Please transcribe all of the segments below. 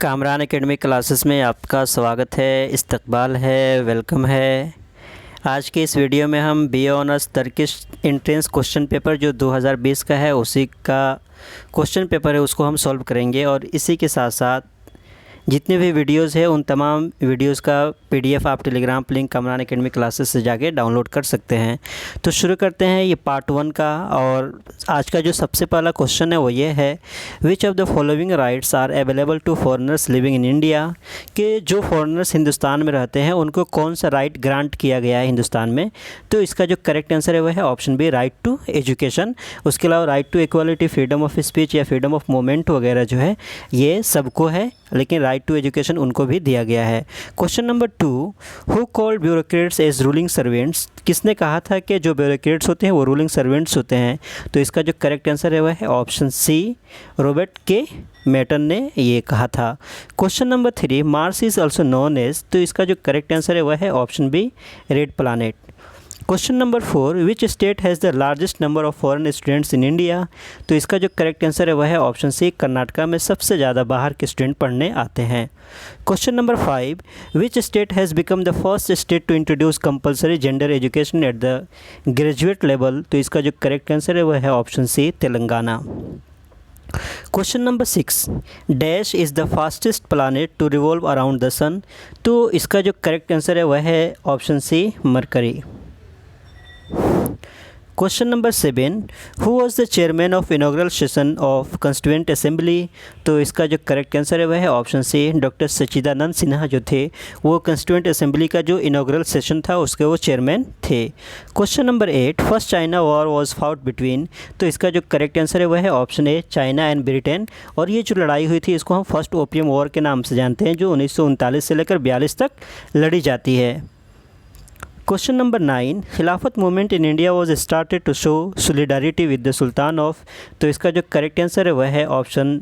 Kamran academic classes में आपका स्वागत है, इस्तकबाल है, वेलकम है। आज के इस वीडियो में हम बी ए ऑनर्स तर्किश एंट्रेंस क्वेश्चन पेपर जो 2020 का है उसी का क्वेश्चन पेपर है उसको हम सॉल्व करेंगे। और इसी के साथ साथ जितने भी वीडियोस है उन तमाम वीडियोस का पीडीएफ आप Telegram link Kamran academic classes से जाके डाउनलोड कर सकते हैं। तो शुरू करते हैं ये पार्ट 1 का। और आज का जो सबसे पहला क्वेश्चन है वो ये है, which of the following rights are available to foreigners living in India, कि जो फॉरेनर्स हिंदुस्तान में रहते हैं उनको कौन सा राइट ग्रांट किया गया है हिंदुस्तान में। तो इसका जो करेक्ट आंसर है वो है option B, right to education. उसके अलावा right to equality, freedom of speech या फ्रीडम ऑफ मूवमेंट वगैरह जो है ये सबको है, लेकिन राइट टू एजुकेशन उनको भी दिया गया है। Question number 2, who called bureaucrats as ruling servants, किसने कहा था कि जो ब्यूरोक्रेट्स होते हैं वो रूलिंग सर्वेंट्स होते हैं। तो इसका जो करेक्ट आंसर है वह है ऑप्शन सी, रॉबर्ट के मेटन ने ये कहा था। Question number 3, Mars is also known as, तो इसका जो करेक्ट आंसर है वह है option B, red planet. Question number 4, which state has the largest number of foreign students in India, तो इसका जो करेक्ट आंसर है वह है ऑप्शन सी, कर्नाटका में सबसे ज़्यादा बाहर के स्टूडेंट पढ़ने आते हैं। Question number 5, which state has become the first state to introduce compulsory gender education at the graduate level, तो इसका जो करेक्ट आंसर है वह है option C, Telangana. Question number 6, dash is the fastest planet to revolve around the sun, तो इसका जो correct answer है वह है option C, Mercury. Question number 7, who was the chairman of inaugural session of constituent assembly, तो इसका जो correct answer है वह है ऑप्शन सी, डॉक्टर सच्चिदानंद सिन्हा जो थे वो कंस्टिट्यूएंट असेंबली का जो इनॉग्रल सेशन था उसके वो चेयरमैन थे। Question number 8, first China war was fought between, तो इसका जो करेक्ट आंसर है वह है option A, China and Britain. और ये जो लड़ाई हुई थी इसको हम फर्स्ट ओपियम वॉर के नाम से जानते हैं, जो 1939 से लेकर 42 तक लड़ी जाती है। Question number 9, Khilafat movement in India was started to show solidarity with the sultan of, तो इसका जो करेक्ट आंसर है वह है ऑप्शन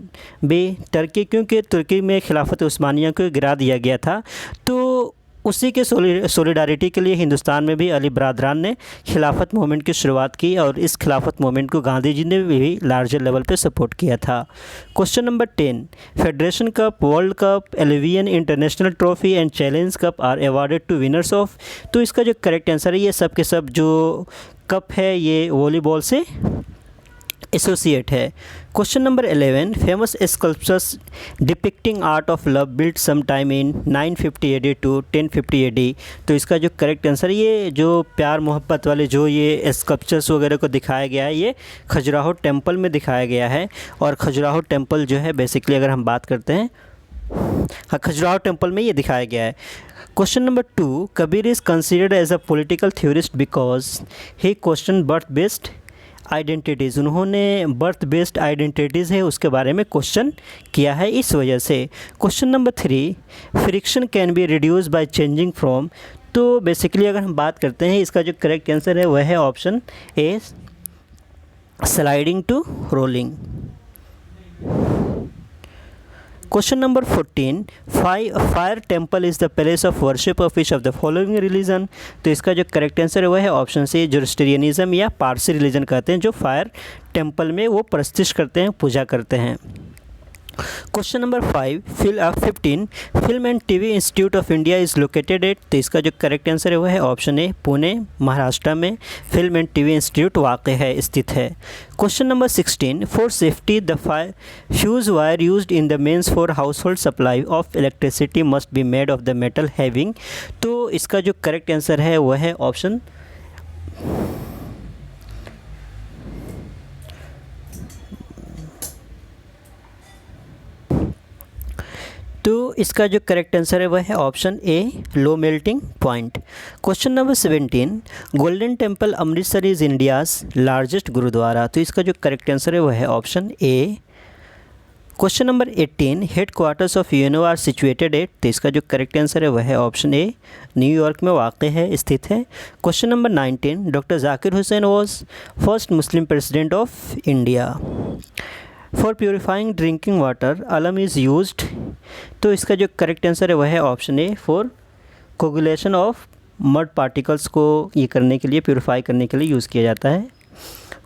बी, टर्की, क्योंकि तुर्की में खिलाफत उस्मानिया को गिरा दिया गया था। तो उसी के सोलिडारिटी के लिए हिंदुस्तान में भी अली बरदरान ने खिलाफत मूवमेंट की शुरुआत की और इस खिलाफत मूवमेंट को गांधी जी ने भी लार्जर लेवल पे सपोर्ट किया था। Question number 10, Federation Cup, World Cup, Allwyn International Trophy and Challenge Cup are awarded to winners of, तो इसका जो करेक्ट आंसर है ये सब के सब जो कप है ये वॉलीबॉल से एसोसिएट है। Question number 11, famous sculptures depicting art of love built some time in 950 AD to 1050 AD, तो इसका जो करेक्ट आंसर ये जो प्यार मोहब्बत वाले जो ये स्कल्पचर्स वगैरह को दिखाया गया है ये खजुराहो टेम्पल में दिखाया गया है। और खजुराहो टेम्पल जो है बेसिकली अगर हम बात करते हैं, हाँ, खजुराहो टेम्पल में ये दिखाया गया है। Question number 2, Kabir is considered as a political theorist because he question birth based identities, उन्होंने बर्थ बेस्ड आइडेंटिटीज़ है उसके बारे में क्वेश्चन किया है इस वजह से। Question number 3, friction can be reduce by changing from, तो बेसिकली अगर हम बात करते हैं इसका जो करेक्ट आंसर है वह है option A, sliding to rolling. Question number 14, fire temple is the place of worship of which of the following religion, तो इसका जो करेक्ट आंसर है वह है ऑप्शन सी, जोरोस्ट्रियनिज्म या पारसी रिलीजन कहते हैं जो फायर टेम्पल में वो प्रस्तिष्ठ करते हैं, पूजा करते हैं। Question number 15, film and TV institute of India is located at, तो इसका जो करेक्ट आंसर है वह है ऑप्शन ए, पुणे महाराष्ट्र में फिल्म एंड टीवी इंस्टीट्यूट वाक़ है, स्थित है। Question number 16, for safety the fuse wire used in the mains for household supply of electricity must be made of the metal having, तो इसका जो करेक्ट आंसर है वह है ऑप्शन तो इसका जो करेक्ट आंसर है वह है option A, low melting point. Question number 17, golden temple Amritsar is India's largest gurdwara, तो इसका जो करेक्ट आंसर है वह है option A. Question number 18, headquarters of UNO are situated at, तो इसका जो करेक्ट आंसर है वह है ऑप्शन ए, न्यूयॉर्क में वाक़ है, स्थित है। Question number 19, doctor Zakir Hussain was first Muslim president of India. For purifying drinking water अलम इज़ यूज्ड, तो इसका जो करेक्ट आंसर है वह है option A, for coagulation of mud particles को ये करने के लिए, प्योरीफाई करने के लिए यूज़ किया जाता है।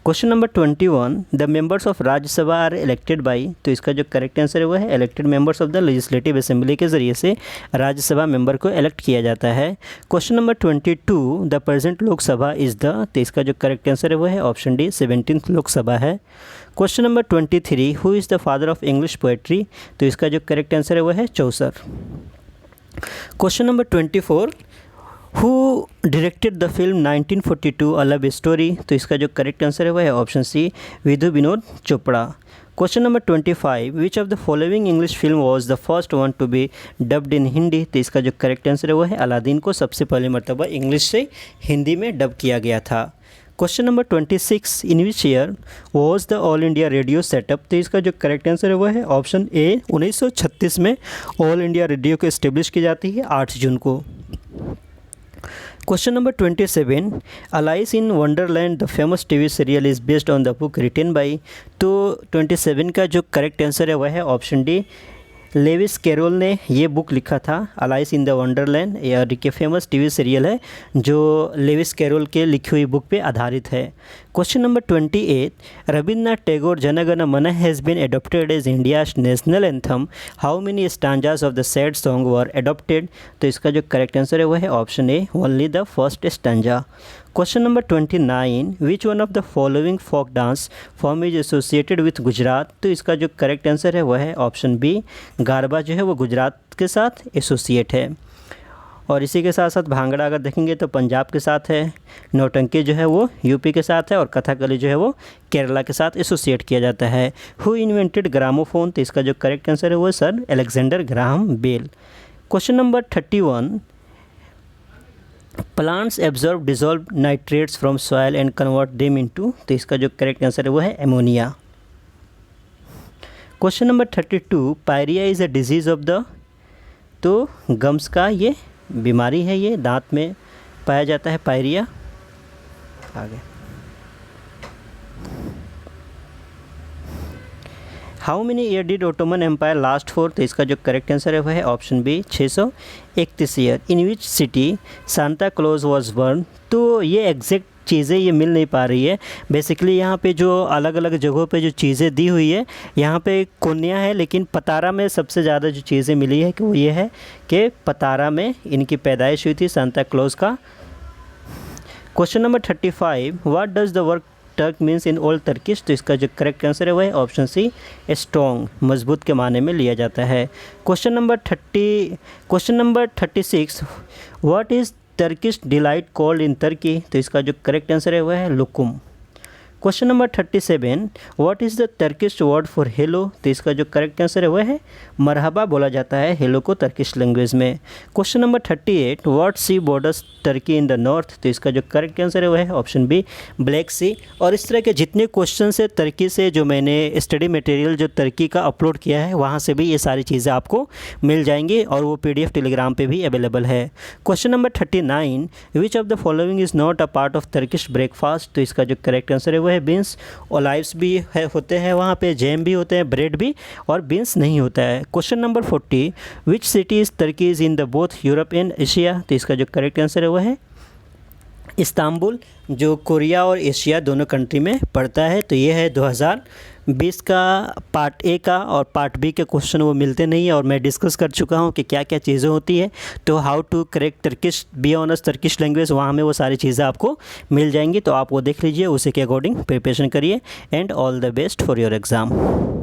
Question number 21, the members of Rajya Sabha are elected by, तो इसका जो करेक्ट आंसर है वो है elected members of the legislative assembly के ज़रिए से राज्यसभा मेंबर को इलेक्ट किया जाता है। Question number 22, the present Lok Sabha is the, तो इसका जो करेक्ट आंसर है वो है ऑप्शन डी 17th लोकसभा है। Question number 23, who is the father of English poetry, तो इसका जो करेक्ट आंसर है वो है Chaucer. Question number 24, who directed the film 1942 a love story, तो इसका जो करेक्ट आंसर है वो है option C Vidhu Vinod Chopra. Question number 25, which of the following English film was the first one to be dubbed in Hindi, तो इसका जो करेक्ट आंसर है वो है अलादीन को सबसे पहले मरतबा इंग्लिश से हिंदी में डब किया गया था। Question number 26, in which year was the all India radio setup, तो इसका जो करेक्ट आंसर है वो है ऑप्शन ए 1936 में ऑल इंडिया रेडियो को इस्टेब्लिश की जाती है 8 जून को। Question number 27, Alice in Wonderland the famous TV serial is based on the book written by, तो 27 का जो करेक्ट आंसर है वह है ऑप्शन डी लेविस कैरोल ने ये बुक लिखा था। अलाइस इन द वंडरलैंड यानी कि फेमस टीवी सीरियल है जो लेविस कैरोल के लिखी हुई बुक पे आधारित है। Question number 28, Rabindranath Tagore Jana Gana Mana has been adopted as India's national anthem, how many stanzas of the said song were adopted, तो इसका जो करेक्ट आंसर है वो है option A only the first stanza. Question number 29, which one of the following folk dance form is associated with Gujarat, तो इसका जो correct answer है वह है ऑप्शन बी गारबा जो है वो गुजरात के साथ एसोसिएट है। और इसी के साथ साथ भांगड़ा अगर देखेंगे तो पंजाब के साथ है, नौटंकी जो है वो यूपी के साथ है और कथकली जो है वो केरला के साथ एसोसिएट किया जाता है। हु इन्वेंटेड ग्रामोफोन, तो इसका जो करेक्ट आंसर है वो sir Alexander Graham Bell. Question number 31, plants absorb dissolve nitrates from soil and convert them into, तो इसका जो करेक्ट आंसर है वो है ammonia. Question number 32, pyorrhoea is a disease of the, तो गम्स का ये बीमारी है, ये दांत में पाया जाता है पायरिया। आगे how many year did Ottoman empire last for, तो इसका जो करेक्ट आंसर है वह है option B 631 year. In which city Santa Claus was born, तो ये एग्जैक्ट चीज़ें ये मिल नहीं पा रही है। बेसिकली यहाँ पे जो अलग अलग जगहों पे जो चीज़ें दी हुई है, यहाँ पे कोन्या है लेकिन पतारा में सबसे ज़्यादा जो चीज़ें मिली है कि वो ये है कि पतारा में इनकी पैदाइश हुई थी सांता क्लॉज का। Question number 35, what does the work Turk means in old Turkish, तो इसका जो करेक्ट आंसर है वह है ऑप्शन सी स्ट्रॉन्ग, मजबूत के माने में लिया जाता है। Question number 36, what is Turkish delight called in Turkey, तो इसका जो करेक्ट आंसर है वह है lokum. Question number 37, what is the Turkish word for hello, तो इसका जो करेक्ट आंसर है वह है मरहबा बोला जाता है हेलो को टर्किश लैंग्वेज में। Question number 38, what sea borders Turkey in the north, तो इसका जो करेक्ट आंसर है वह है ऑप्शन बी ब्लैक सी। और इस तरह के जितने क्वेश्चन है टर्की से जो मैंने स्टडी मटेरियल जो टर्की का अपलोड किया है वहाँ से भी ये सारी चीज़ें आपको मिल जाएंगी और वो PDF टेलीग्राम पे भी अवेलेबल है। Question number 39, which of the following is not a part of Turkish breakfast, तो इसका जो करेक्ट आंसर है वह है बीन्स। ओलाइव्स भी है होते हैं वहाँ पे, जैम भी होते हैं, ब्रेड भी, और बीन्स नहीं होता है। Question number 40, which cities Turkey's in the both Europe and Asia, तो इसका जो करेक्ट आंसर है वह है इस्तांबुल, जो कोरिया और एशिया दोनों कंट्री में पड़ता है। तो ये है 2020 का पार्ट ए का, और पार्ट बी के क्वेश्चन वो मिलते नहीं है और मैं डिस्कस कर चुका हूँ कि क्या क्या चीज़ें होती है। तो how to correct Turkish be honours Turkish language, वहाँ में वो सारी चीज़ें आपको मिल जाएंगी, तो आप वो देख लीजिए, उसी के अकॉर्डिंग प्रिपरेशन करिए। And all the best for your exam.